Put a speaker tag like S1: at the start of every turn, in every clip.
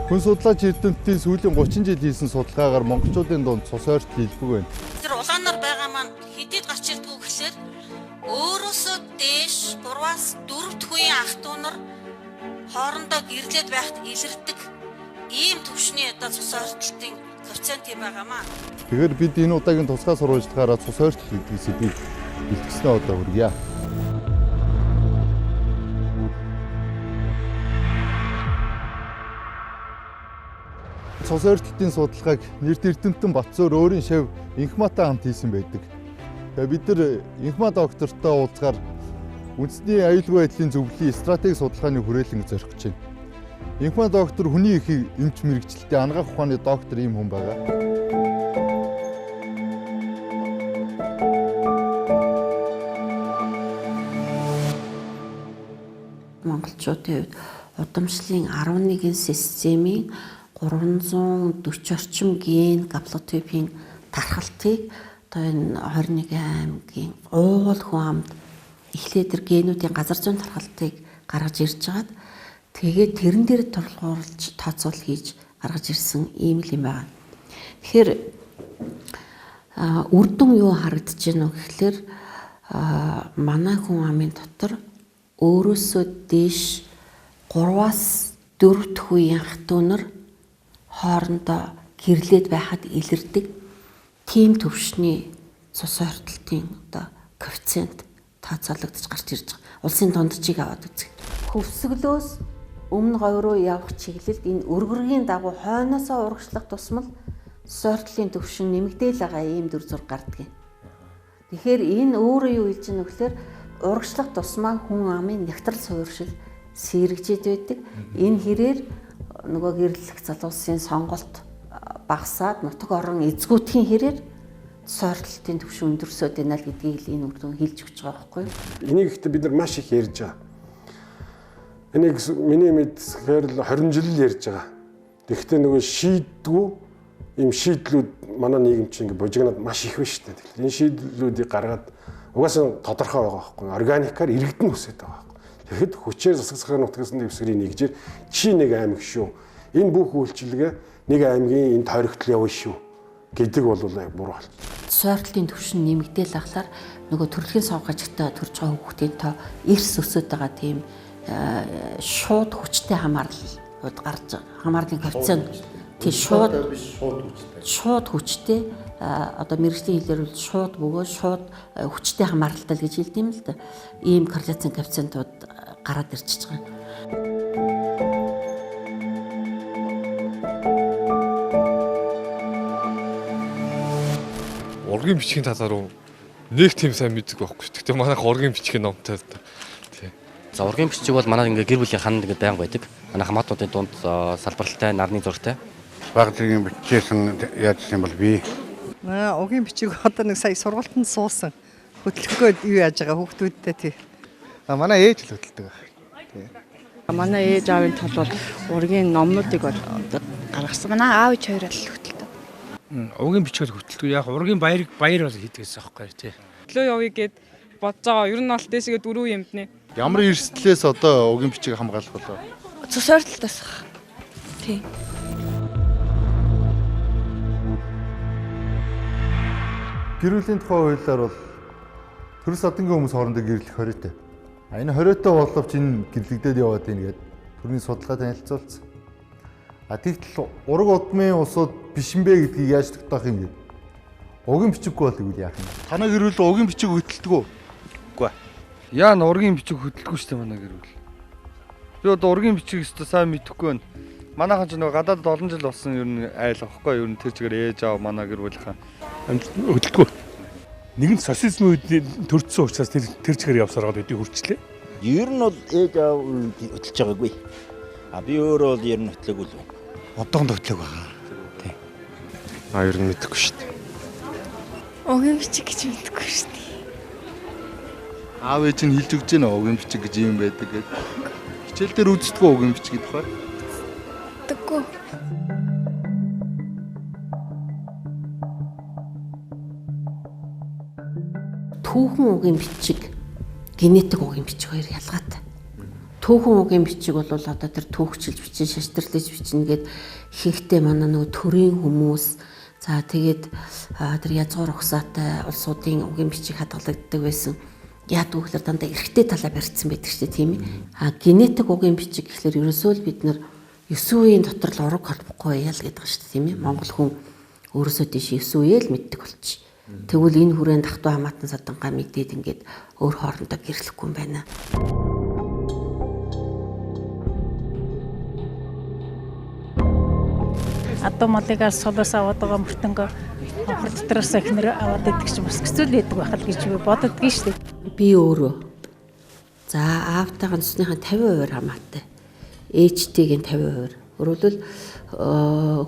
S1: Хүн судлаач эрдэмтдийн сүүлийн 30 жил хийсэн судалгаагаар монголчуудын дунд цус ойртол илбэг байна.
S2: Тэр улаанаар байгаа маань хэдийд гарч ирдгүү гэхлээр өөрөөсөө дээш 3-аас 4 дахь үеийн ах トゥ нар хоорондоо гэрлээд байхад илэрдэг ийм түвшний одоо цус ойртолтын коэффициент юм байгаамаа.
S1: Тэгэхээр бид энэ удаагийн тусгай сурвалжлагаараа цус ойртол гэдэг сэдвийг бэлтгэснээ одоо хүргье. Цус ойртолтын судалгааг нэрд эрдэмтэн Батцөөр өөрийн шав Инхматай хамт хийсэн байдаг. Тэгээ бид нар Инхма доктортой уулзгаар үндэсний аюулгүй байдлын зөвлөлийн стратеги судалгааны хүрээлэн зорих гэж байна. Инхма доктор хүний их эмч мэрэгчлэлтэй анагаах ухааны доктор ийм хүн байгаа.
S3: Монголчуудын хувьд удамшлын 11 системийн 340 орчим ген гаплотипийн тархалтыг одоо энэ 21 аймгийн уул хүн амд эхлээд тэр генүүдийн газар зүйн тархалтыг гаргаж ирж хагаад тэгээд тэрэн дээр тулгуурлаж тооцоол хийж гаргаж ирсэн ийм л юм байна. Тэгэхээр үр дүн юу харагдаж байна вэ гэхэлэр манай хүн амын дотор өөрөөсөө дээш 3-аас 4 дахь үеийн ах トゥ нар хоорондоо гэрлээд байхад илэрдэг тийм төвшний цус ойртолтын одоо коэффициент тооцоологдож гарч ирж байгаа. Улсын дунджийг аваад үзье. Хөвсгөлөөс өмнө говь руу явах чиглэлд энэ өргөргийн дагуу хойноосоо урагшлах тусмал цус ойртолтын төвшин нэмэгдээл байгаа ийм дүр зураг гардаг юм. Тэгэхээр энэ өөрөө юу хэлж байгаа вэ гэхээр урагшлах тусмаа хүн амын нягтрал суурьшил сэргжээд байдаг. Энэ хэрээр нөгөө гэрлэх залуусын сонголт багасаад нутаг орон эзгүүтгийн хэрээр цус ойртолтын түвшин өндөрсөд байна л гэдгийг л энэ үрдүн хэлж өгч байгаа байхгүй юу?
S4: Энийг ихтэй бид нар маш их ярьж байгаа. Энийг миний мэдхээр л 20 жил л ярьж байгаа. Тэгэхдээ нөгөө шийддгүү ийм шийдлүүд манай нийгэм чинь ингээ бужигнаад маш их байна шүү дээ. Тэгэхээр энэ шийдлүүдийг гаргаад угаасаа тодорхой байгаа байхгүй юу? Органикаар иргэдэн үсээд байгаа. Тэгэхэд хүчээр засаг захиргааны нутгасны дэвсгэрийн нэгжээр чи нэг аймаг шүү. Энэ бүх үйлчилгээ нэг аймгийн энэ тойрогтол явна шүү гэдэг бол буруу бол.
S3: Цус ойртолтын түвшин нэмэгдээл ахлаар нөгөө төрөлхийн савгажтай төрж байгаа хүүхдийн тоо эрс өсөд байгаа тийм шууд хүчтэй хамаарлын коэффициент тий шууд хүчтэй одоо мэрэгжлийн хэлээр бол шууд бөгөөд шууд хүчтэй хамааралтай гэж хэлдэг юм л да. Ийм корреляцийн коэффициентууд гараад ирчихэж байгаа.
S5: Ургийн бичгийн талаар нэг тийм сайн мэддэг байхгүй. Гэхдээ манайх ургийн бичгийн номтой л да. Тий.
S6: За ургийн бичиг бол манай ингээ гэр бүлийн ханд ингээ байнга байдаг. Манай хамаатнуудын дунд салбаралтай, нарны зурагтай.
S7: Баг зэргийн бичижсэн яажсан бол би.
S8: Угийн бичиг одоо нэг сая сургалтанд суусан. Хөтлөхгүйд юу яаж байгаа хүүхдүүдтэй тий.
S1: Манай ээж л хөтэлдэг.
S9: Тий. Манай ээж аавын тал бол ургийн номнуудыг бол гаргасан. Манай аав ээж хоёр л хөтэлдэг.
S10: Угийн бичиг хөтэлдэг. Яг ургийн баяр бол хийдгээсэн аахгүй тий.
S11: Төлөө явъя гэд бодож байгаа. Ер нь бол дэсгээ дөрөв юмднэ.
S1: Ямар эрсдлээс одоо угийн бичиг хамгаалах болов?
S9: Цус ойртолтоос. Тий.
S1: Гэр бүлийн тухай хуулиар бол төрөл садангийн хүмүүс хоорондоо гэрлэх хориотой. Энэ хориотой боловч энэ гэрлэгдээд яваад байна гэдэг төрний судалгаа танилцуулсан. Тэгтэл ураг удмын улсууд биш юм бэ гэдгийг яаж тогтоох юм бэ? Угийн бичиггүй бол гэвэл яах юм? Танай гэр бүл угийн бичиг хөтэлдэг үү?
S12: Үгүй. Яа н ургийн бичиг хөтэлдэггүй шүү дээ манай гэр бүл. Би одоо ургийн бичиг өстө сайн мэдэхгүй байна. Манайхан ч нөгөө гадаад 7 жил болсон ер нь айл авахгүй ер нь тэр чигээр ээж аав манай гэр бүлийнхэн
S13: хөдөлгөө. Нэгэн социализмын үед төрчихсөн учраас тэр чигээр явсаар байгаа хэдий хүрчлээ.
S14: Ер нь бол ээж аав хөдөлж байгаагүй. Би өөрөө бол ер нь хөтлөөгүй л байна.
S12: Одоогонд хөтлөөг байгаа. Тий.
S5: Ер нь мэдэхгүй шүү дээ.
S9: Угийн бичиг гэж мэдэхгүй шүү дээ.
S1: Аав ээж нь хэлж өгч байна угийн бичиг гэж юм байдаг гэдэг. Хичээл дээр үздэггүй угийн бичиг гэдэг бай.
S9: Тэггүй.
S3: Түүхэн угийн бичиг, генетик угийн бичиг хоёр ялгаатай. түүхэн угийн бичиг бол одоо тэр түүхчилж бичин, шаштарлаж бичнэ гэд ихэнхдээ манай нөгөө төрийн хүмүүс за тэгээд тэр язгуур ухсаатай улсуудын угийн бичиг хадгалагддаг байсан. Яадаг гэхээр дандаа эрэгтэй талаа барьцсан байдаг шүү дээ, тийм ээ. Генетик угийн бичиг гэхэлэр ерөөсөө л бид нар 9 үеийн дотор л ураг холбохгүй ял гэдэг шүү дээ, тийм ээ. Монгол хүн өөрөөсөө тийш 9 үеэ л мэддэг болчих. Тэгвэл энэ хүрээнд Давтуу Хамаатан Садангаа мэдээд ингээд өөр хоорондоо гэрлэхгүй юм байна.
S15: Одоо молыгаар солоос аваад байгаа мөртөнгө хор дотроос ихнэр аваад идэх чинь бас хэцүү л байдаг байх л гэж би боддгийн шүү дээ.
S3: Би өөрөө за аавтайгаа цусныхаа 50% хамаатай. Ээжтэйгийн 50%. Өөрөлдөл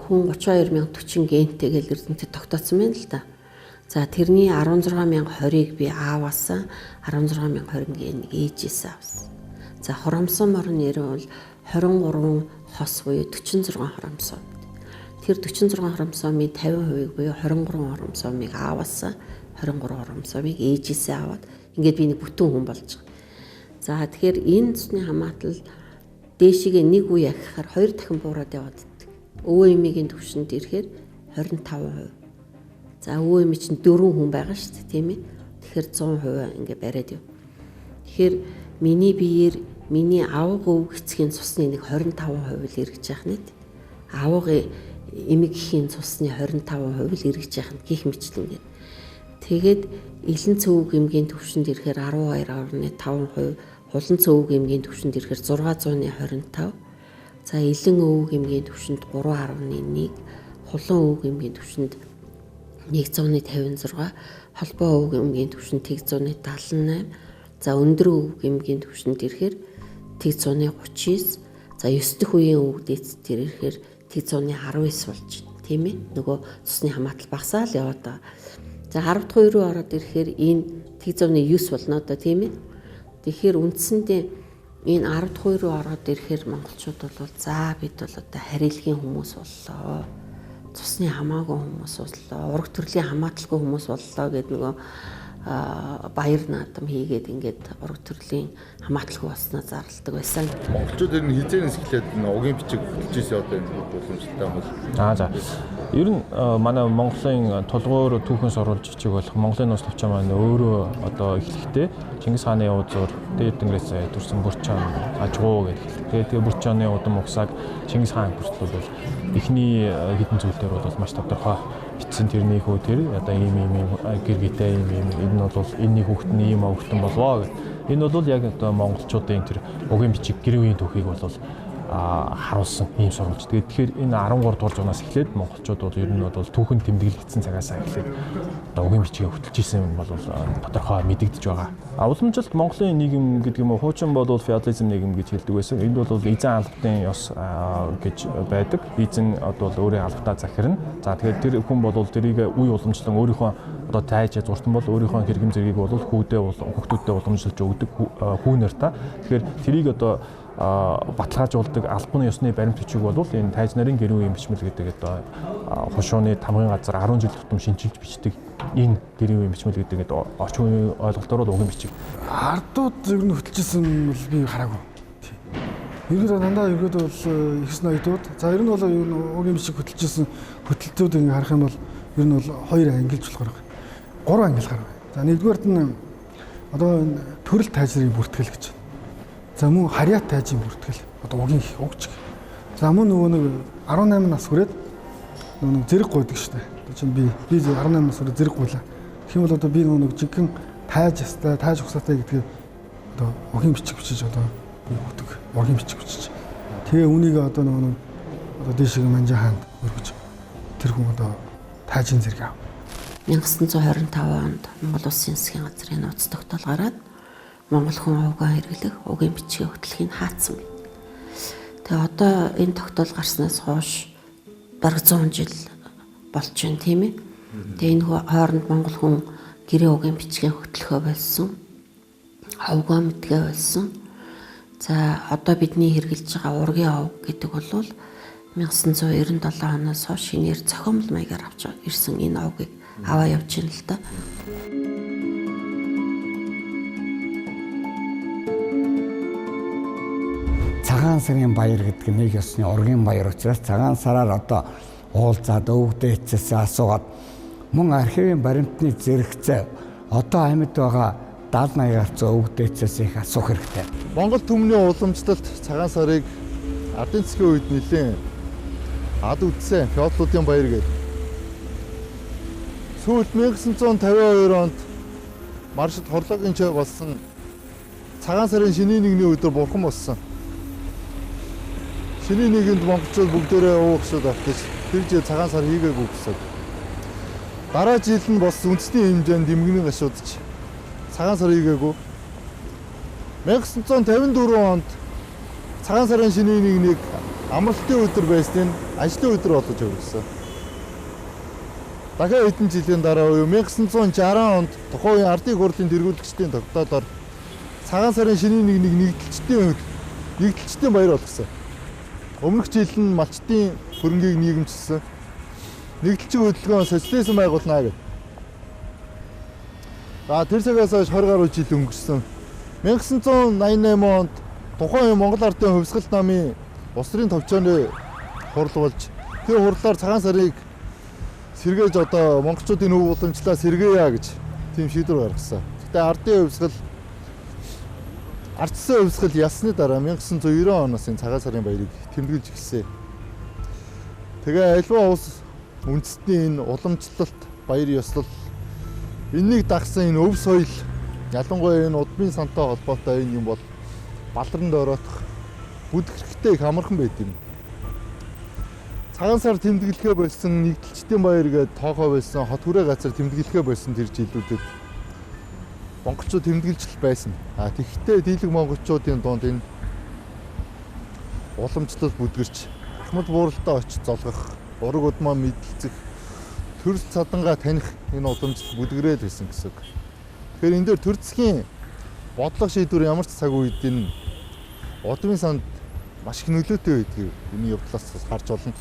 S3: хүн 32,040 гентэй гэж эрдэмтэд тогтооцсон байна л да. За тэрний 16,020-ыг би ааваасаа 16,020 ген ээжээс авсан. За хоромсон морны нэр бол 23 хос буюу 46 хоромсон. Тэр 46 хоромсомын 50%-ийг буюу 23 хоромсомыг ааваасаа 23 хоромсомыг ээжээсээ аваад ингээд би нэг бүтэн хүн болж байгаа. За тэгэхээр энэ цусны хамаатал дээшигээ нэг үе ахихаар 2 дахин буураад яваад иддэг. Өвөө эмигийн төвшөнд ирэхээр 25%. За өвөө эми чинь 4 хүн байгаа шүү дээ, тийм ээ. Тэгэхээр 100% ингээд бариад яв. Тэгэхээр миний биеэр миний авга өв эцгийн цусны нэг 25% л эргэж явах нэт. Авга эмэг гэхийн цусны 25% л эргэж явах нь гих мэтлэн. Тэгээд илэн цөвөг эмгийн төвшөнд ирэхээр 12.5%, хулан цөвөг эмгийн төвшөнд ирэхээр 625. За илэн өвөг эмгийн төвшөнд 3.1, хулан өвөг эмгийн төвшөнд 156, холбоо өвөг эмгийн төвшөнд 178. За өндөр өвөг эмгийн төвшөнд ирэхээр 139. За 9 дэх үеийн өвөг дээдсэд ирэхээр 119 болж байна, тийм ээ. Нөгөө цусны хамаатал багасаа л яваад байгаа. За 10 дахь үе рүү ороод ирэхээр энэ 109 болно одоо, тийм ээ. Тэгэхээр үндсэндээ энэ 10 дахь үе рүү ороод ирэхээр монголчууд бол за бид бол одоо харилгийн хүмүүс боллоо. Цусны хамаагүй хүмүүс боллоо. Ураг төрлийн хамааталгүй хүмүүс боллоо гэдэг нөгөө баяр наадам хийгээд ингээд ураг төрлийн хамааталгүй болсноо зарладаг байсан.
S1: Монголчууд ер нь хизээнээс эхлээд угийн бичиг хөтлж ирсэн одоо энэ боломжтой бол.
S16: За. Ер нь манай Монголын тулгуур түүхэн сурвалж бичиг болох Монголын нууц төвчөө маань өөрөө одоо эхлэхдээ Чингис хааны уудуур дээд тэнгэрээс төрсэн Бүрчаан ажгуу гэдэг. Тэгээ Бүрчааны удам угсааг Чингис хаан бүртлүүл бол эхний хэдэн зүйлээр бол маш тодорхой бичсэн тэрний хөө тэр одоо ийм гэргитэй ийм энэ бол энэний хүүхэд нь ийм өвгтөн болвоо гэх. Энэ бол яг одоо монголчуудын тэр угийн бичиг гэр үеийн түүхийг бол харуулсан ийм сурвалж. Тэгэхээр энэ 13 дугаар зуунаас эхлээд монголчууд бол ер нь бол түүхэн тэмдэглэгдсэн цагаас эхлээд одоо угийн бичгийг хөтлж ирсэн юм бол тодорхой мэдэгдэж байгаа. Уламжилт Монголын нийгэм гэдэг юм уу хуучин бол феодализм нийгэм гэж хэлдэг байсан. Энд бол эзэн албатын ёс гэж байдаг. Эзэн одоо өөрийн албатаа захирна. За тэгэхээр тэр хүн бол тэрийг үе уламжлан өөрийнхөө одоо тайж зуртан бол өөрийнхөө хэрэгэм зэргийг бол хүүхдүүдэд уламжилж өгдөг хүүнэр та. Тэгэхээр тэрийг одоо баталгаажуулдаг албан ёсны баримт бичиг бол энэ тайз нарын гэр бүлийн бичмэл гэдэг одоо хушууны тамгын газар 10 жил тутам шинжилж бичдэг энэ гэр бүлийн бичмэл гэдэг орчин үеийн ойлголтоор бол угийн бичиг.
S17: Ардууд ер нь хөтлөжсэн бол би хараагүй. Ерөөдөө дандаа бол ихс ноёдууд. За ер нь бол угийн бичиг хөтлөжсэн хөтөлтүүд ингээ харах юм бол ер нь бол 2 ангилж болохоор байгаа. 3 ангилгаар байна. За нэгдүгээрт нь одоо төрөл тайзрын бүртгэл гэж. За мөн харьяат тайжийн бүртгэл одоо угийн угч. За мөн нөгөө нэг 18 нас хүрээд нөгөө зэрэг гойдаг штэ. Одоо чинь би 18 нас хүрээд зэрэг гуйлаа. Тэгэх юм бол одоо би нөгөө жинхэнэ тааж ухсаатай гэдгийг одоо угийн бичиг бичиж одоо өгдөг. Угийн бичиг бичиж. Тэгээ үнийг одоо одоо дээшиг манжаа хаанд өргөж тэр хүн одоо таажийн зэрэг аав.
S3: 1925 онд Монгол Улсын засгийн газрын нууц тогтоол гараад Монгол хүн угаа хэрэглэх угийн бичгийг хөтлөхийг хаацсан байна. Тэгээ одоо энэ тогтоол гарснаас хойш бараг 100 жил болж байна, тийм ээ. Тэгээ энэ хооронд Монгол хүн гэрээ угийн бичгийг хөтлөхөө болсон. Авгаа мэдгээ болсон. За одоо бидний хэрэгжилж байгаа ургийн ав гэдэг бол 1997 оноос хойш шинээр зохиомл маягаар авч ирсэн энэ авгийг аваа явж байна л да.
S18: цагаан сарын баяр гэдэг нэг ёсны ургийн баяр учраас цагаан сараар одоо уулзаад өвгдөөцөөс асуугаад мөн архивын баримтны зэрэгцээ одоо амьд байгаа 70-80 гарц өвгдөөцөөс их асуух хэрэгтэй.
S1: Монгол түмний уламжлалт цагаан сарыг ардын засгийн үед нэлээд ад үтсэн феодалуудын баяр гэдэг. Сүүлд 1952 онд маршал Хорлогийн ч болсон цагаан сарын шинийн нэгний өдөр бурхан болсон. Шинийн нэгэнд монголчууд бүгдээрээ уухшаад автаж тэр жил цагаан сар хийгээгүй гэсэн. Дараа жил нь бас үндэсний хэмжээнд дэмгэнийн гашуудч цагаан сар хийгээгүй. 1954 онд цагаан сарын шинийн нэгнийг амралтын өдөр байсныг ажлын өдөр болгож өгсөн. Дахиад хэдэн жилийн дараа 1960 онд тухайн үеийн ардын хурлын тэргүүлэгчдийн тогтоолоор цагаан сарын шинийн нэгнийг нэгдэлчдийн баяр болгосон. Өмнөх жил нь малчдын хөрөнгийг нийгэмчилсэн. Нэгдэлчин хөдөлгөөн социализм байгуулна гэдэг. Тэр цагаас хойш 20 гаруй жил өнгөрсөн. 1988 онд тухайн Монгол ардын хувьсгалт намын улс төрийн товчооны хурал болж тэр хурлаар цагаан сарыг сэргээж одоо монголчуудын өв уламжлалаа сэргээе гэж тийм шийдвэр гаргасан. Гэтэ ардын хувьсгал ардсан хувьсгал ялсны дараа 1990 оноос энэ цагаан сарын баярыг тэмдэглэж эхэлсэн. Тэгээ альва улс үндэстний энэ уламжлалт баяр ёслол энэнийг дагсан энэ өв соёл ялангуяа энэ удмын сантай холбоотой энэ юм бол балранд ороодох бүдэх хэрэгтэй их амархан байт юм. Цагаан сар тэмдэглэхээ болсон нэгдэлчдийн баяр гээд тоохоо байсан хот хүрээ газар тэмдэглэхээ болсон тэр жилүүдэд монголчууд тэмдэглэж байсан. Тэгэхдээ дийлэг монголчуудын дунд энэ уламжлал бүдгэрч ахмад бууралтаа очиж золгох, ураг удмаа мэдлцэх, төрөл цадангаа таних энэ уламжлал бүдгэрээд байсан гэсэн. Тэгэхээр энэ дээр төр засгийн бодлого шийдвэр ямар ч цаг үед энэ удмын санд маш их нөлөөтэй байдгийг энэ явдлаас харж болно.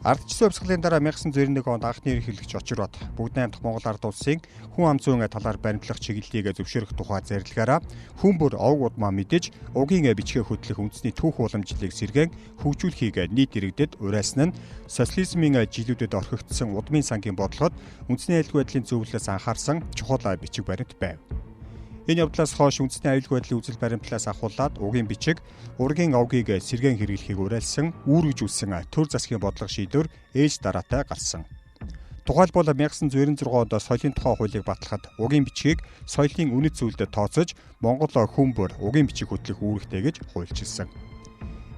S19: Ардчилсан хувьсгалын дараа 1991 онд анхны ерөнхийлөгч очироод бүгд найрамдах Монгол ард улсын хүн ам зүйн талаар баримтлах чиглэлийг зөвшөөрөх тухай зарилгаараа хүн бүр овг удмаа мэдэж угийн бичгээ хөтлөх үндэсний түүх уламжлалыг сэргээн хөгжүүлэхийг нийт иргэдэд уриалсан нь социализмын жилүүдэд орхигдсон удмын сангийн бодлогод үндэсний аюулгүй байдлын зөвлөлөөс анхаарсан чухал бичиг баримт байв. Энэ явдлаас хойш үндэсний аюулгүй байдлын үзэл баримтлаас ахуулаад угийн бичиг ургийн овгийг сэргээн хэрэглэхийг уриалсан үүргэжүүлсэн төр засгийн бодлого шийдвэр ээж дараатай гарсан. Тухайлбал 1996 онд соёлын тухай хуулийг батлахад угийн бичгийг соёлын үнэт зүйлдэд тооцож Монгол хүн бүр угийн бичиг хөтлөх үүрэгтэй гэж хуульчилсан.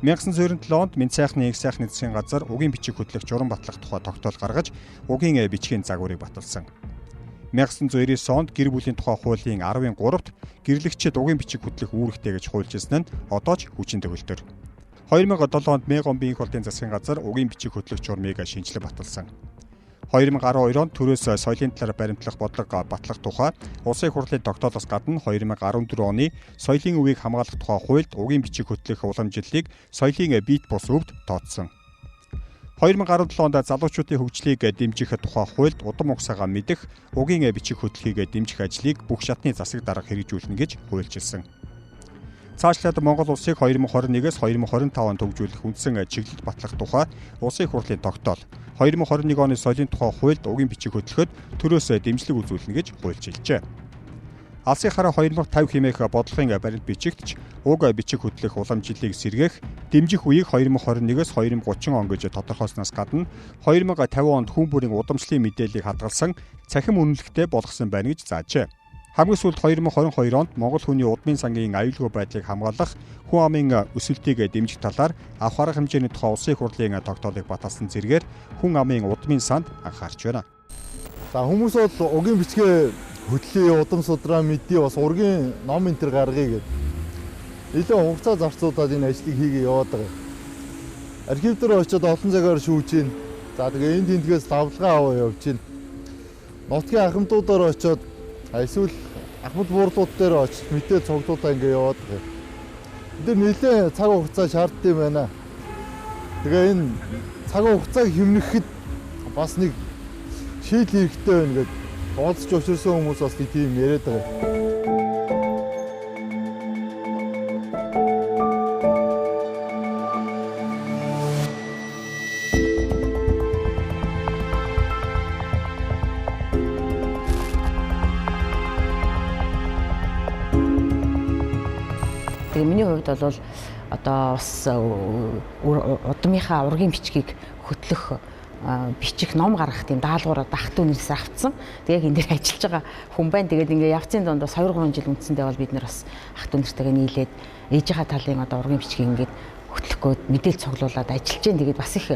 S19: 1997 онд Мэд сайхны их сайхны засгийн газар угийн бичиг хөтлөх журам батлах тухай тогтоол гаргаж угийн бичгийн загварыг баталсан. 1999 онд гэр бүлийн тухай хуулийн 10-ын 3-т гэрлэгчид угийн бичиг хөтлөх үүрэгтэй гэж хуульчилсан нь одоо ч хүчин төгөлдөр. 2007 онд Мегон биеийн хурлын засгийн газар угийн бичиг хөтлөх журмыг шинжилэн баталсан. 2012 онд төрөөс соёлын талаар баримтлах бодлого батлах тухай улсын хурлын тогтоолоос гадна 2014 оны соёлын өвийг хамгаалах тухай хуульд угийн бичиг хөтлөх уламжлалыг соёлын бит бус өвд тооцсон. 2017 онд залуучуудын хөгжлийг дэмжих тухай хуульд удам угсаагаа мэдэх угийн бичиг хөтлөхийг дэмжих ажлыг бүх шатны засаг дарга хэрэгжүүлнэ гэж хуульчилсан. Цаашлаад Монгол улсыг 2021-с 2025 онд хөгжүүлэх үндсэн чиглэл батлах тухай улсын хурлын тогтоол 2021 оны соёлын тухай хуульд угийн бичиг хөтлөхөд төрөөс дэмжлэг үзүүлнэ гэж хуульчилжээ. Алсын хараа 2050 хэмээх бодлогын баримт бичигтч уг бичиг хөтлөх уламжлалыг сэргээх дэмжих үеийг 2021-с 2030 он гэж тодорхойлсноос гадна 2050 онд хүн бүрийн удамшлын мэдээллийг хадгалсан цахим үнэлэхтэй болгосон байна гэж заажээ. Хамгийн сүүлд 2022 онд Монгол хүний удмын сангийн аюулгүй байдлыг хамгаалах хүн амын өсөлтийг дэмжих талаар авах арга хэмжээний тухай улсын хурлын тогтоолыг баталсан зэргээр хүн амын удмын санд анхаарч байна.
S1: За хүмүүс бол угийн бичгээ хөдлөе, удам судраа мэдээ бас ургийн ном энэ төр гаргая гэдэг. Илүү хугацаа зарцуулаад энэ ажлыг хийгээ яваад байгаа. Архив дээр очиод олон цагаар шүүж гин. За тэгээ энэ тентгээс давлгаа аваа явж гин. Нутгийн ахмадуудаар очиод эсвэл ахмад буурлууд дээр очиж мэдээ цуглуулаа ингээ яваад байгаа. Энд нэлээд цаг хугацаа шаарддаг юм байна. Тэгээ энэ цаг хугацааг хэмнэхэд бас нэг шийдэл хэрэгтэй байна гэдэг уулзч учирсан хүмүүс бас тийм яриад байгаа.
S9: Тэгээ миний хувьд бол одоо бас удмынхаа ургийн бичгийг хөтлөх бичих ном гаргах тийм даалгавраа ах トゥ нэрээс авцсан. Тэгээ яг энэ дээр ажиллаж байгаа хүн байна. Тэгээд ингээ явцын донд бас 2-3 жил үндсэндээ бол бид нар бас ах トゥ нэртэйгээ нийлээд ээжийнхаа талын одоо ургийн бичгийг ингээд хөтлөхөө мэдээлэл цуглуулад ажиллаж байна. Тэгээд бас их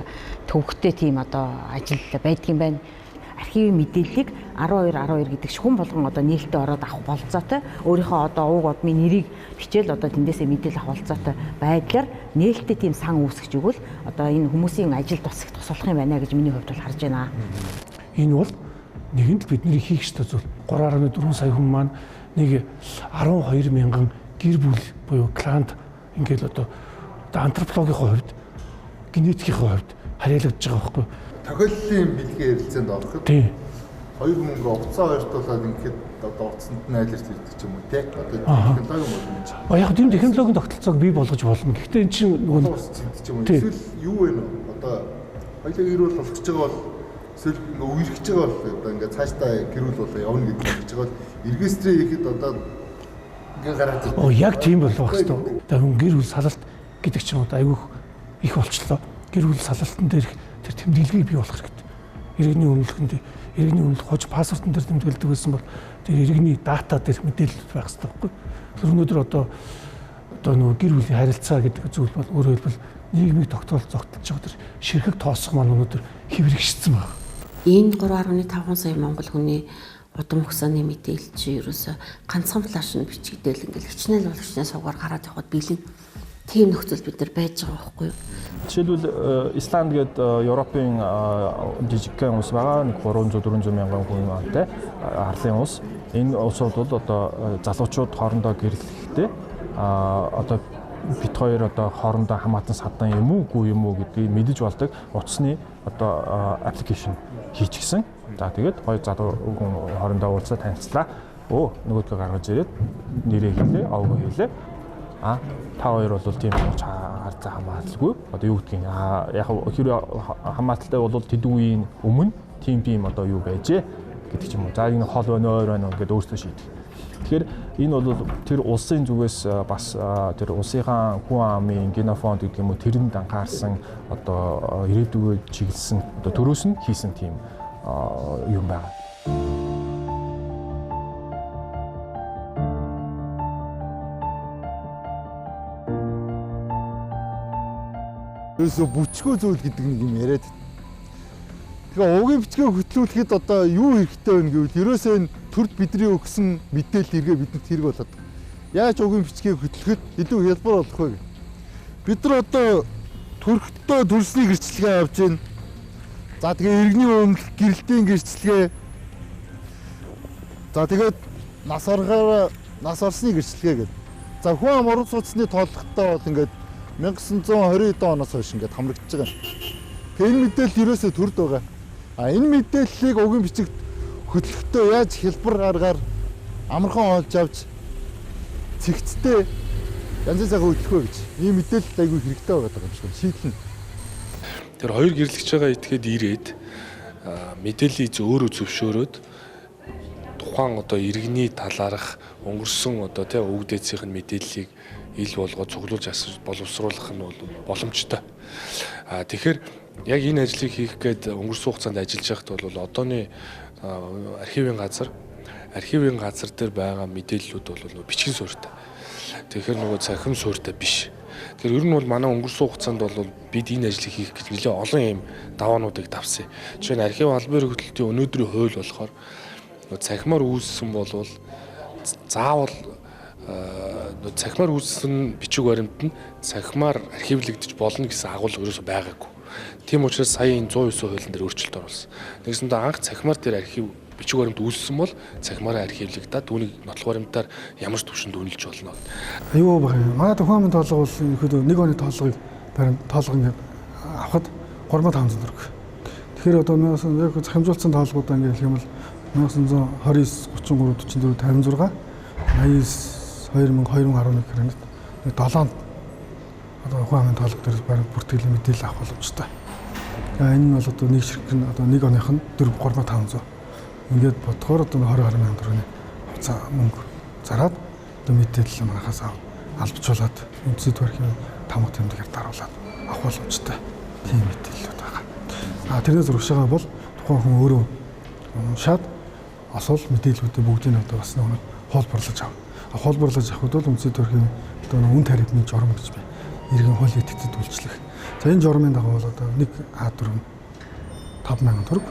S9: төвөгтэй тийм одоо ажил байдгийн байна. Архивын мэдээллийг 12 гэдэг хүн болгон одоо нээлттэй ороод авах болцоотой. Өөрийнхөө одоо ууг удмын нэрийг бичээл одоо тэндээсээ мэдээлэл авах болцоотой байдлаар нээлттэй тийм сан үүсгэж өгвөл одоо энэ хүмүүсийн ажил тусах тусалах юм байна гэж миний хувьд бол харж байна.
S13: Энэ бол нэгэнд бидний хийх ёстой зүйл. 3.4 сая хүн маань нэг 12 мянган гэр бүл буюу клант ингээл одоо антропологийн хувьд генетикийн хувьд харьяалагдж байгаа байхгүй.
S1: Тохиолдлын бэлгийн ярилцаанд ороход хоёр мөнгө уцаа ойртуулаад ингээд одоо уцанд нь айлэрч ирдэг ч юм уу те одоо технологи юм уу.
S13: Яг тийм технологийн тогтолцоог бий болгож болно. Гэхдээ энэ чинь
S1: нөгөө ч юм уу эсвэл юу вэ нөө одоо хоёулаа гэрүүл болчихж байгаа бол эсвэл ингээ үерхэж байгаа бол одоо ингээ цаашдаа гэрүүл бол явна гэдэг хэлж байгаа бол регистрээ хийхэд одоо ингээ гараад ирдэг.
S13: Яг тийм болох хэвээр. Тэр гэр бүл салалт гэдэг чинь одоо айгүй их болчлоо. Гэр бүл салалтан дээр тэр тэмдэглэгийг бий болох хэрэгтэй. Иргэний үнэлэх хож паспортон дээр тэмдэглэдэг байсан бол тэр иргэний дата дээр мэдээлэл байх хэрэгтэй байхгүй. Тэр өнөөдөр одоо нөгөө гэр бүлийн харилцаа гэдэг зүйл бол өөрөөр хэлбэл нийгмийг тогтоол зогтолж байгаа тэр ширхэг тоосох маань өнөөдөр хэврэгшсэн байна.
S3: Энэ 3.5 сая монгол хүний удам хөксөний мэдээлэл чи ерөөсө ганцхан флашны бичигдэл ингээл хичнээн болгочны суугаар гараад явахад бэлэн тийм нөхцөл бид нар байж байгаа байхгүй юу?
S16: Жишээлбэл Исланд гээд Европын жижигхэн улс байгаа. Нэг 300-400 мянган хүн антай арлын улс. Энэ улсууд бол одоо залуучууд хоорондоо гэрлэхдээ одоо бит хоёр одоо хоорондоо хамаатан садан юм уугүй юм уу гэдгийг мэдэж болдог утасны одоо аппликейшн хийчихсэн. За тэгээд хоёр залуу хүн хоорондоо уулзаа танилцлаа. Нөгөөдгөө гаргаж ирээд нэрээ хэлээ, овгоо хэлээ. Та хоёр бол тийм харцаа хамааталгүй. Одоо юу гэдгийг яг хэрэг хамааталтай бол тэд үеийн өмнө тийм одоо юу байжээ гэдэг ч юм уу. За энэ хол байна, ойр байна гэдээ өөрсдөө шийдэх. Тэгэхээр энэ бол тэр улсын зүгээс бас тэр улсынхаа хүн амын генофонд гэдэг юм уу тэрэнд анхаарсан одоо ирээдүгөө чиглэсэн одоо төрөөс нь хийсэн тийм юм байна.
S1: Ерөөсө бүчгөө зүйл гэдэг нэг юм яриад. Тэгээ уугийн бичгээ хөтлүүлэхэд одоо юу хэрэгтэй вэ гэвэл ерөөсөө энэ төрд бидний өгсөн мэдээлэл эргээ бидэнд хэрэг болоод. Яаж уугийн бичгийг хөтлөхөд илүү хялбар болох вэ? Бид нар одоо төрхтөө төрсний гэрчлэгээ авч байна. За тэгээ иргэний өмнөх гэрэлтийн гэрчлэгээ. За тэгээд нас орсны гэрчлэгээ гэдэг. За хүн ам орон сууцны тооллоготой бол ингээд 1920 оноос хойш ингээд хамрагдаж байгаа юм. Тэгээ энэ мэдээлэл ерөөсөө төрд байгаа. Энэ мэдээллийг уугийн бичигт хөтлөхдөө яаж хэлбэр аргаар амархан олж авч цэгцтэй янз бүрийн хөтлөх вэ гэж. Ийм мэдээлэл айгүй хэрэгтэй байгаа юм шиг шийдлэн.
S5: Тэр хоёр гэрлэгч байгаа этгээд ирээд мэдээллийг өөрөө зөвшөөрөөд тухайн одоо иргэний талаарх өнгөрсөн одоо тий өвөг дээдсийн мэдээллийг ил болгоод цуглуулж боловсруулах нь бол боломжтой. Тэгэхээр яг энэ ажлыг хийх гээд өнгөрсөн хугацаанд ажиллаж байхад бол одооны архивын газар дээр байгаа мэдээллүүд бол бичгийн суурьтай. Тэгэхээр нөгөө цахим суурьтай биш. Тэгэхээр ер нь бол манай өнгөрсөн хугацаанд бол бид энэ ажлыг хийх гэж нэлээд олон юм даваануудыг давсан. Жишээ нь архив албан хөтөлбөрийн өнөөдрийн хууль болохоор цахимаар үүссэн болвол заавал цахимаар үүссэн бичиг баримт нь цахимаар архивлэгдэж болно гэсэн агуулга ерөөсөй байгаагүй. Тийм учраас сая энэ 109 хуулийн дээр өөрчлөлт оруулсан. Нэгсэндээ анх цахимаар дээр архив бичиг баримт үүссэн бол цахимаараа архивлэгдээд түүнийг нотлох баримтаар ямар ч түвшинд үнэлж болно.
S17: Аюу баг. Манай тухайн тоолго бол ихэд нэг оны тоолгыг тоолго ингээд авахд 3500 төгрөг. Тэгэхээр одоо яг захимжуулсан тоолгуудаа ингээд хэлэх юм бол 1929 33 44 56 2011 гранит 7-нд одоо хүн амын тоолго дээр бараг бүртгэлийн мэдээлэл авах боломжтой. Энэ нь бол одоо нэг ширхэг нь одоо нэг оных нь 43500. Ингээд бодохоор одоо 20 мянган төгрөгийн хугацаа мөнгө зараад одоо мэдээлэл манахаас албажуулаад үндэсний төрхийн тамга тэмдгээр даруулаад авах боломжтой тийм мэдээлэлүүд байгаа. Тэрнээс урагшаага бол тухайн хүн өөрөө шууд асуул мэдээллүүдээ бүгдийг одоо бас нэг хуулбарлаж авах. Хуулбарлаж авахд бол үндэсний төрхийн одоо үн тарифны журам гэж байна. Иргэн хууль этгээдэд үйлчлэх. За энэ журмын дагуу бол одоо 1 А4 5,000 төгрөг.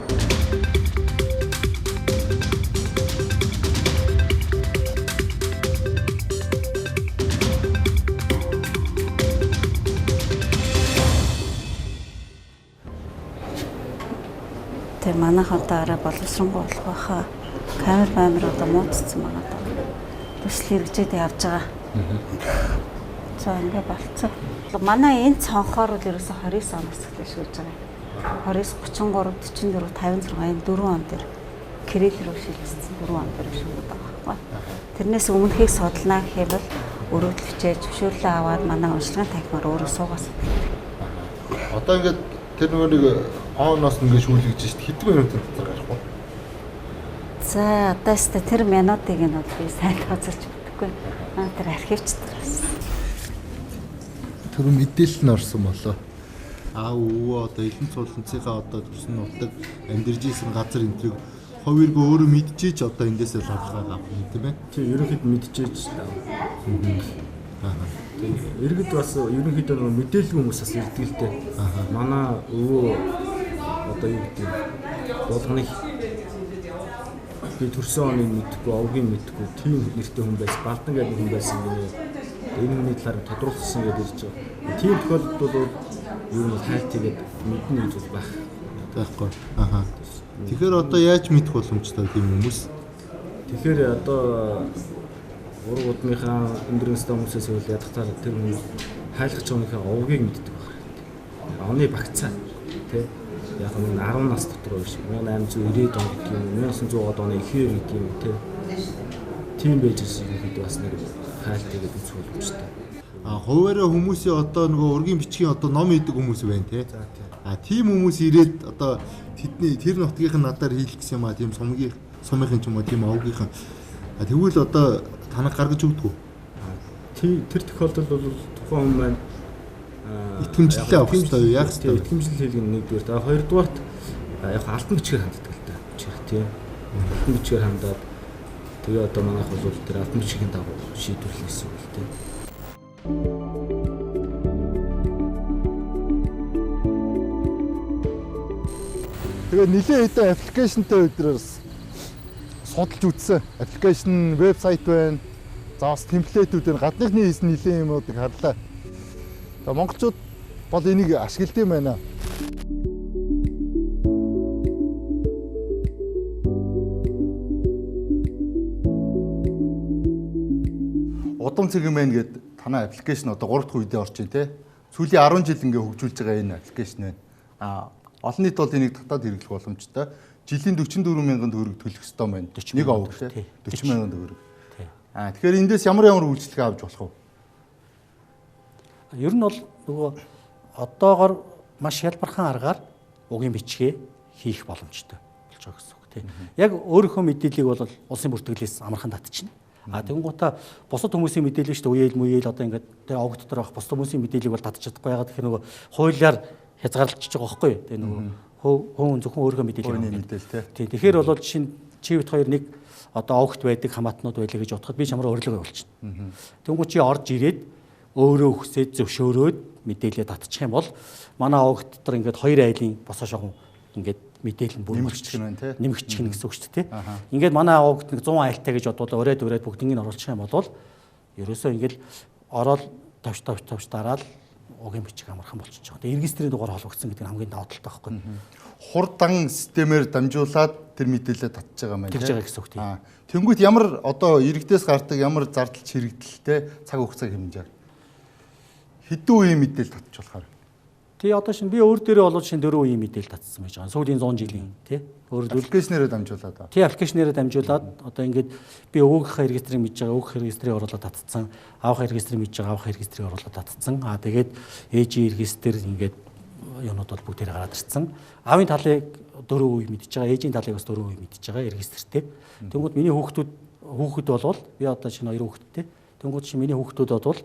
S20: Тэг манайхан одоо арай боловсронгуй болох байхаа камер баймар одоо муудсан байгаа даа. Төсөл хэрэгжээд явж байгаа. За ингээ болцсон. Манай энэ цонхоор бол ерөөсө 29 оноос эхлэж шүүж байгаа. 29 33 44 56 энэ 4 он дээр кредит рүү шилжсэн 4 он дээр шүүгээд байгаа байхгүй. Тэрнээс өмнөхийг судалнаа гэхэд өрөөдлөвчээ зөвшөөрлөө аваад манай уншлагын танхимаар өөрөө суугаас.
S1: Одоо ингээд тэр нөгөө нэг оноос ингээд шүүлгэж шít хэдэн минутанд гарах вэ?
S20: За одоос тэр минутыг нь бол би сайн тооцоолж мэдэхгүй. Тэр архивчдаас.
S1: Тэр мэдээлэл нь орсон болоо. Өвөө одоо элен цууланцынхаа одоо төрсөн нутаг амьдарж исэн газар энтрийг хувирг өөрөө мэдчихэж одоо эндээс л авахаа гавна тийм ээ.
S21: Тийм ерөнхийд мэдчихэж таа. Иргэд бас ерөнхийдөө нөгөө мэдээлэл хүмүүс бас ирдэг л дээ. Манай өвөө одоо юу гэдэг болгоныг би төрсөн оны мэдгүй, овгийн мэдгүй тийм нэртэй хүн байсан, Балдан гэдэг хүн байсан гэнэ. Энэ хүний талаар тодруулсан гэдэг ирж байгаа. Тийм тохиолдолд бол юу нэг хайлт хийгээд мэднэ гэж бол
S1: байхгүй. Тэгэхээр одоо яаж мэдэх боломжтой тийм хүмүүс?
S21: Тэгэхээр одоо ураг удмынхаа өндөрнөстэй хүмүүсээс үл ядахтаар тэр хүн хайлах чонхоо овгийг мэддэг байна. Оны багцаа тий яг нь 10 нас дотор биш 1890 он гэх юм 1900 оны ихээр гэх юм тий. Тийм байж байгаа бас нэг хайлт гэдэг үзэх боломжтой.
S1: Хуваараа хүмүүсийн одоо нөгөө ургийн бичгийн одоо ном идэг хүмүүс байна тий. Тийм хүмүүс ирээд одоо тэдний тэр нутгийнх нь надаар хийх гэсэн юм тийм сумынхын ч юм уу тийм овгийнхан. Тэгвэл одоо танаг гаргаж өгдөг үү?
S21: Тэр тохиолдолд бол тухайн хүн маань
S1: итгэмжлэлээ авах хэрэгтэй яг хэрэгтэй.
S21: Итгэмжлэл хийлгэн нэгдүгээр. Хоёрдугаарт яг алтан бичгээр ханддаг л та. Тийм. Алтан бичгээр хандаад тэгээ одоо манайх бол тэр алтан бичгийн дагуу шийдвэрлэх гэсэн үг л тийм.
S1: Тэгээ нэлээд хэдэн аппликейшнтэй өдрөөс судалж үзсэн. Аппликейшн вебсайт байна. За бас темплейтүүд байна. Гадныхны хийсэн нэлээд юмуудыг харлаа. Тэгээ монголчууд бол энийг ашигладаг юм байна. Удам цэгмэн гэдэг танай аппликейшн одоо 3 дахь үедээ орж байна те. Сүүлийн 10 жил ингээ хөгжүүлж байгаа энэ аппликейшн байна. Олон нийт бол энийг татаад хэрэглэх боломжтой. Жилийн 44,000 төгрөг төлөх ёстой байна. Нэг овог те 40,000 төгрөг. Тэгэхээр эндээс ямар үйлчлэг авч болох вэ?
S22: Ер нь бол нөгөө одоогор маш хялбархан аргаар угийн бичгээ хийх боломжтой болж байгаа гэсэн үг тийм. Яг өөрийнхөө мэдээллийг бол улсын бүртгэлээс амархан татчихна. Тэгэнгუuta бусад хүмүүсийн мэдээлэл шүү дээ. Үеэл одоо ингээд тэгээ овг дотор байх бусад хүмүүсийн мэдээллийг бол татчих чадахгүй. Ягаад гэхээр нөгөө хуулиар хязгаарлагдчихж байгаа байхгүй юу? Тэгээ нөгөө хүн зөвхөн өөрийнхөө мэдээлэл тийм. Тэгэхээр бол чи бит хоёр нэг одоо овгт байдаг хамаатнууд байлаа гэж бодоход би чамраа өрлөгөө болчихно. Тэнгуү чи орж ирээд өөрөө хүсээд зөвшөөрөөд мэдээлэл татчих юм бол манай овгт дотор ингээд хоёр айлын босоо шогон ингээд мэдээлэл нь бүр нэмэгдчих нь гэсэн үг шүү дээ. Ингээд манай овгт нэг 100 айлтай гэж бодвол өрөөд бүгднийг нь оруулчих юм бол ерөөсөө ингээд ороод тавч дараад угийн бичиг амархан болчихж байгаа. Тэгээ регистрийн дугаар холбогдсон гэдэг нь хамгийн давуу талтай байхгүй.
S1: Хурдан системээр дамжуулаад тэр мэдээлэлээ татж байгаа юм байна.
S22: Тэгж байгаа гэсэн үг тийм.
S1: Тэнгүүт ямар одоо иргэдээс гардаг ямар зардал чирэгдэлтэй цаг хугацаа хэмжээр хэдэн үеийн мэдээлэл татж болохоор.
S22: Тэгээ одоо би өөр дээрээ болоод 4 үеийн мэдээлэл татсан байж байгаа. Сүүлийн 100 жилийн тий.
S1: Аппликейшнээрээ дамжуулаад.
S22: Тий, аппликейшнээрээ дамжуулаад одоо ингээд би өвгийнхаа регистрийг мэдж байгаа, өвгөх регистрийг оруулаад татсан. Аавынхаа регистрийг мэдж байгаа, аавынхаа регистрийг оруулаад татсан. Тэгээд ээжийн регистр ингээд юунууд бол бүгдээр гараад ирсэн. Аавын талыг 4 үе мэдж байгаа, ээжийн талыг бас 4 үе мэдж байгаа регистртэй. Тэнгүүд миний хүүхэд болвол би одоо шинэ 2 хүүхэдтэй. Тэнгууд чи миний хүүхдүүд бол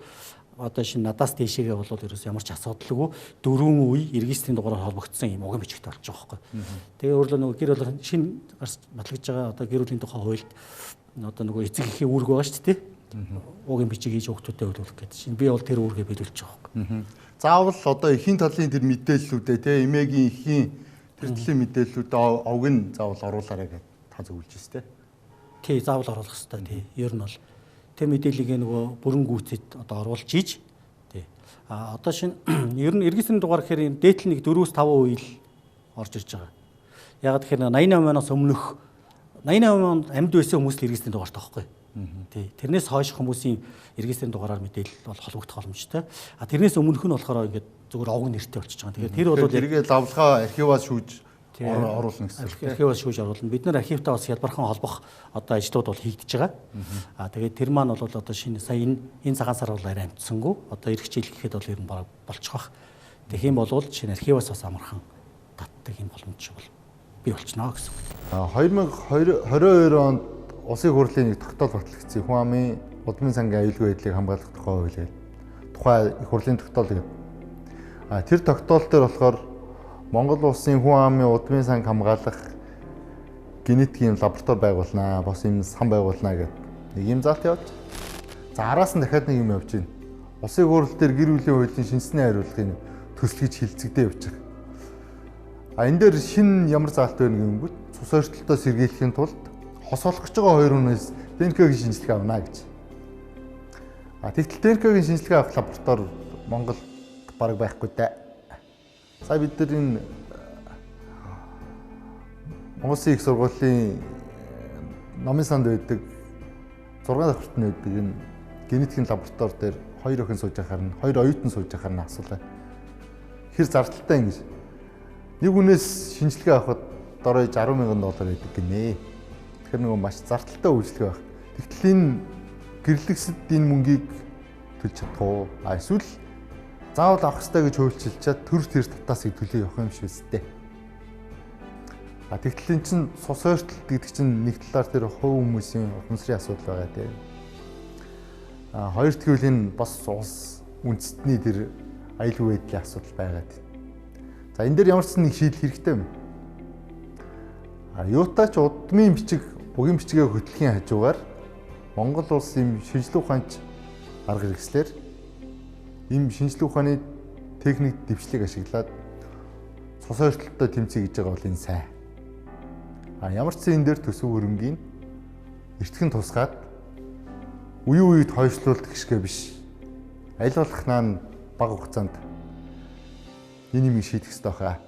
S22: одоо шинэ надаас дээшээгээ бол ерөөс ямар ч асуудалгүй 4 үе регистрийн дугаараар холбогдсон юм угийн бичигтэй болж байгаа байхгүй. Тэгээ өөрөлдөө нөгөө гэр бол шинэ гарч батлагдж байгаа одоо гэр бүлийн тухай хуульд одоо нөгөө эцэг эхийн үүрэг байгаа шүү дээ. Угийн бичиг хийж хүүхдүүдэд өгөх гэдэг чинь би бол тэр үүргээ биелүүлж байгаа байхгүй.
S1: Заавал одоо эхийн талын тэр мэдээллүүдээ те эмээгийн эхийн тэр талын мэдээллүүдээ овг нь заавал оруулаарай гэж та зөвлөж өстэй.
S22: Тий, заавал оруулах хэрэгтэй тий. Ер нь бол тэр мэдээллийг нөгөө бүрэн гүйцэд одоо оруулж ийж тий. Одоо шинэ ер нь регистрийн дугаар гэхээр дээдл нэг 4-5 үйл орж ирж байгаа. Яг тэгэхээр 88 оноос өмнөх 88 онд амьд байсан хүмүүс л регистрийн дугаартай байхгүй. Тий. Тэрнээс хойш хүмүүсийн регистрийн дугаараар мэдээлэл бол холбогдох боломжтой. Тэрнээс өмнөх нь болохоор ингээд зүгээр овг нэртэй болчихж байгаа. Тэгэхээр тэр бол
S1: тэргээ лавлгаа архиваас шүүж оруулна гэсэн.
S22: Архиваас шүүж оруулна. Бид нар архивтай бас хялбархан холбох одоо ажлууд бол хийгдэж байгаа. Тэгээд тэр маань бол одоо шинэ сая энэ цагаан сар бол арай амтсангүй. Одоо эх жил гэхэд бол ер нь бараг болчих واخ. Тэгэх юм бол шинэ архиваас бас амархан татдаг юм боломж бол бий болчихно гэсэн үг.
S1: 2022 онд Улсын хурлын нэг тогтоол батлагдсан. Хүн амын удмын сангийн аюулгүй байдлыг хамгаалах тухай хууль гэдэг. Тухай их хурлын тогтоол гэдэг. Тэр тогтоол дээр болохоор Монгол улсын хүн амын удмын санг хамгаалах генетикийн лаборатори байгуулнаа, бос юм сан байгуулнаа гэдэг нэг юм заалт явж. За араас нь дахиад нэг юм явж байна. Улсын хурл дээр гэр бүлийн хуулийн шинжлэхний хариулгын төсөл гэж хилцэгдээ явж байгаа. Энэ дээр шинэ ямар заалт байна гэвэл цус ойртолтоо сэргийлэхийн тулд хос болох гэж байгаа хоёр хүнээс ДНК-гийн шинжилгээ авна гэж. Тэгтэл ДНК-гийн шинжилгээ авах лаборатори Монголд бараг байхгүй даа. Сая бид нар энэ Монгол Улсын их сургуулийн номын санд байдаг 6 давхартны байдаг энэ генетикийн лаборатори дээр хоёр охин сууж байхаар нь хоёр оюутан сууж байхаар нь асуулаа. Хэр зардалтай юм гэж. Нэг хүнээс шинжилгээ авахд дорой $60,000 байдаг гинэ. Тэгэхээр нөгөө маш зардалтай үйлчлэг байх. Тэгтэл энэ гэрлэгсэд энэ мөнгийг төлж чадах уу? Эсвэл заавал авах хэрэгтэй гэж хуульчилчаад төр тэр татаасыг төлөө явах юм шиг үстэй. Тэгтэл эн чинь цус ойртолт гэдэг чинь нэг талаар тэр хувь хүмүүсийн ухамсарын асуудал байгаа тийм. Хоёр тэгвэл энэ бас улс үндэстний тэр аюулгүй байдлын асуудал байгаад. За энэ дээр ямар ч нэг шийдэл хэрэгтэй юм. Юутаач удмын бичиг бугийн бичгээ хөтлөхийн хажуугаар Монгол улсын шинжилгээ ухаанч арга хэрэгслэр ийм шинжилгээ ухааны техник дэвшлиг ашиглаад цус ойртолттой тэмцэе гэж байгаа бол энэ сайн. Ямар ч зэн дээр төсөв хөрөнгийн эртхэн тусгаад үе үед хойшлуулдаг гişгэ биш. Аль болох наа бага хугацаанд энэ юм шийдэх хэрэгтэй хаа.